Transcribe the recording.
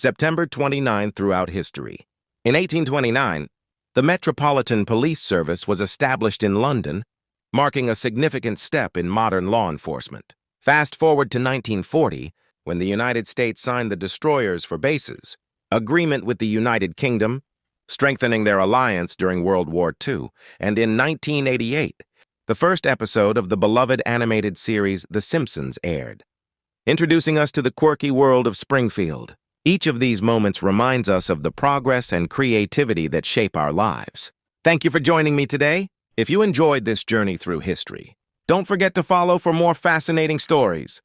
September 29 throughout history. In 1829, the Metropolitan Police Service was established in London, marking a significant step in modern law enforcement. Fast forward to 1940, when the United States signed the Destroyers for Bases agreement with the United Kingdom, strengthening their alliance during World War II, and in 1988, the first episode of the beloved animated series The Simpsons aired, introducing us to the quirky world of Springfield. Each of these moments reminds us of the progress and creativity that shape our lives. Thank you for joining me today. If you enjoyed this journey through history, don't forget to follow for more fascinating stories.